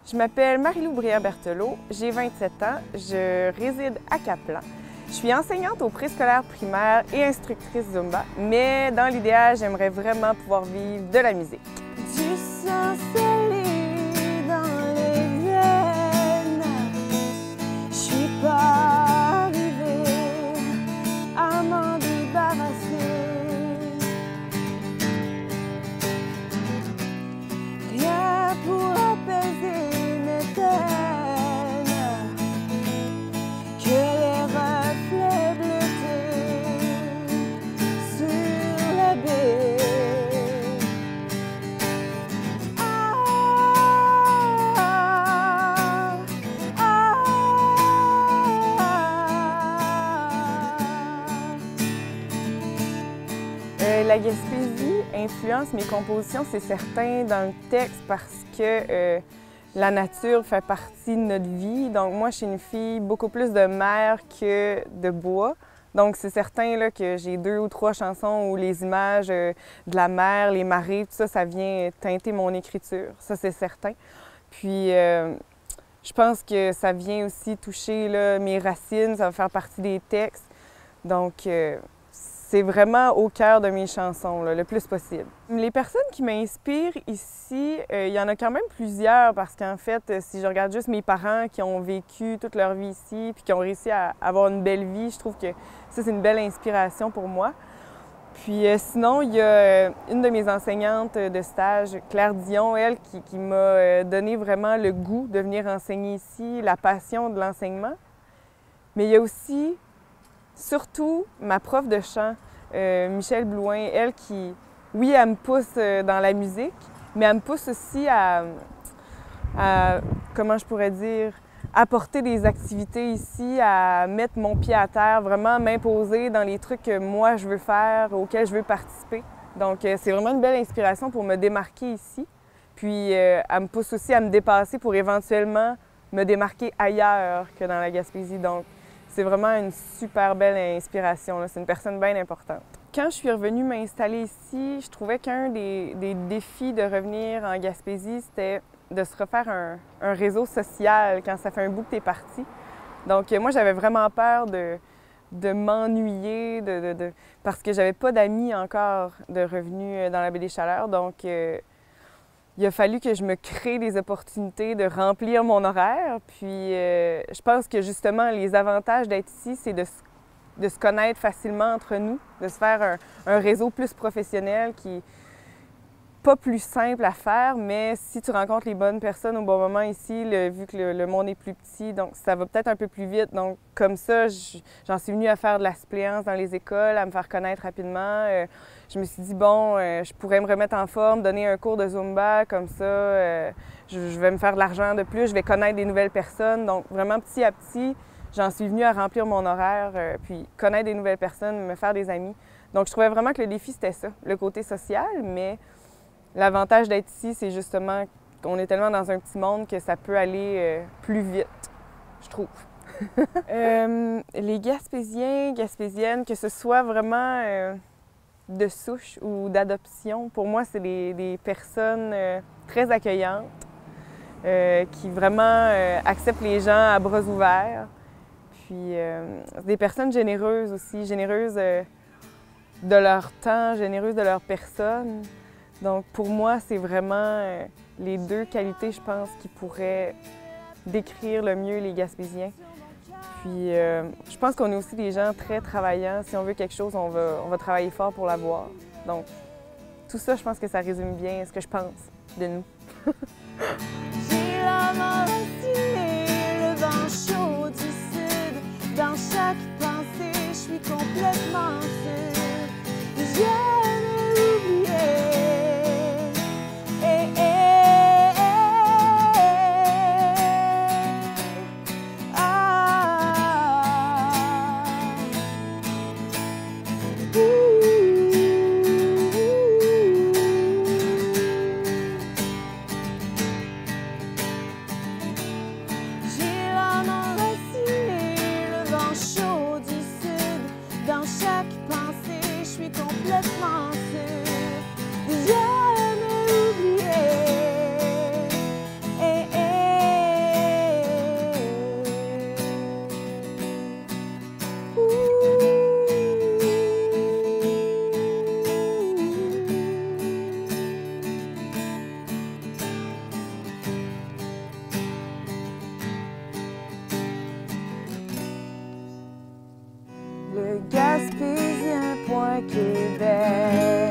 Je m'appelle Marie-Lou Brière-Berthelot, j'ai 27 ans, je réside à Caplan. Je suis enseignante au préscolaire primaire et instructrice Zumba, mais dans l'idéal, j'aimerais vraiment pouvoir vivre de la musique. Du sang salé dans les veines, je suis pas arrivée à m'en débarrasser. Rien pour apaiser mes peines que les reflets bleutés sur la baie. La Gaspésie influence mes compositions, c'est certain, dans le texte parce que la nature fait partie de notre vie. Donc moi, je suis une fille beaucoup plus de mer que de bois. Donc c'est certain là, que j'ai 2 ou 3 chansons où les images de la mer, les marées, tout ça, ça vient teinter mon écriture. Ça, c'est certain. Puis je pense que ça vient aussi toucher là, mes racines, ça va faire partie des textes. Donc c'est vraiment au cœur de mes chansons, là, le plus possible. Les personnes qui m'inspirent ici, il y en a quand même plusieurs parce qu'en fait, si je regarde juste mes parents qui ont vécu toute leur vie ici puis qui ont réussi à avoir une belle vie, je trouve que ça, c'est une belle inspiration pour moi. Puis sinon, il y a une de mes enseignantes de stage, Claire Dion, elle, qui m'a donné vraiment le goût de venir enseigner ici, la passion de l'enseignement. Mais il y a aussi surtout ma prof de chant, Michèle Blouin, elle qui, oui, elle me pousse dans la musique, mais elle me pousse aussi à comment je pourrais dire, apporter des activités ici, à mettre mon pied à terre, vraiment m'imposer dans les trucs que moi je veux faire, auxquels je veux participer. Donc c'est vraiment une belle inspiration pour me démarquer ici. Puis elle me pousse aussi à me dépasser pour éventuellement me démarquer ailleurs que dans la Gaspésie. Donc c'est vraiment une super belle inspiration. C'est une personne bien importante. Quand je suis revenue m'installer ici, je trouvais qu'un des défis de revenir en Gaspésie, c'était de se refaire un réseau social quand ça fait un bout que tu es parti. Donc moi, j'avais vraiment peur de m'ennuyer, parce que j'avais pas d'amis encore de revenus dans la Baie des Chaleurs. Donc il a fallu que je me crée des opportunités de remplir mon horaire. Puis je pense que justement, les avantages d'être ici, c'est de se connaître facilement entre nous, de se faire un réseau plus professionnel qui n'est pas plus simple à faire, mais si tu rencontres les bonnes personnes au bon moment ici, vu que le monde est plus petit, donc ça va peut-être un peu plus vite. Donc comme ça, j'en suis venue à faire de la suppléance dans les écoles, à me faire connaître rapidement. Je me suis dit, bon, je pourrais me remettre en forme, donner un cours de Zumba, comme ça, je vais me faire de l'argent de plus, je vais connaître des nouvelles personnes. Donc vraiment petit à petit, j'en suis venue à remplir mon horaire, puis connaître des nouvelles personnes, me faire des amis. Donc je trouvais vraiment que le défi, c'était ça, le côté social, mais l'avantage d'être ici, c'est justement qu'on est tellement dans un petit monde que ça peut aller plus vite, je trouve. Les Gaspésiens, Gaspésiennes, que ce soit vraiment de souche ou d'adoption, pour moi, c'est des personnes très accueillantes, qui vraiment acceptent les gens à bras ouverts. Puis des personnes généreuses aussi, généreuses de leur temps, généreuses de leur personne. Donc pour moi, c'est vraiment les 2 qualités, je pense, qui pourraient décrire le mieux les Gaspésiens. Puis je pense qu'on est aussi des gens très travaillants. Si on veut quelque chose, on va travailler fort pour l'avoir. Donc tout ça, je pense que ça résume bien ce que je pense de nous. J'ai l'âme enracinée, le vent chaud du sud. Dans chaque pensée, je suis complètement sûre. Jamais oublié. belle.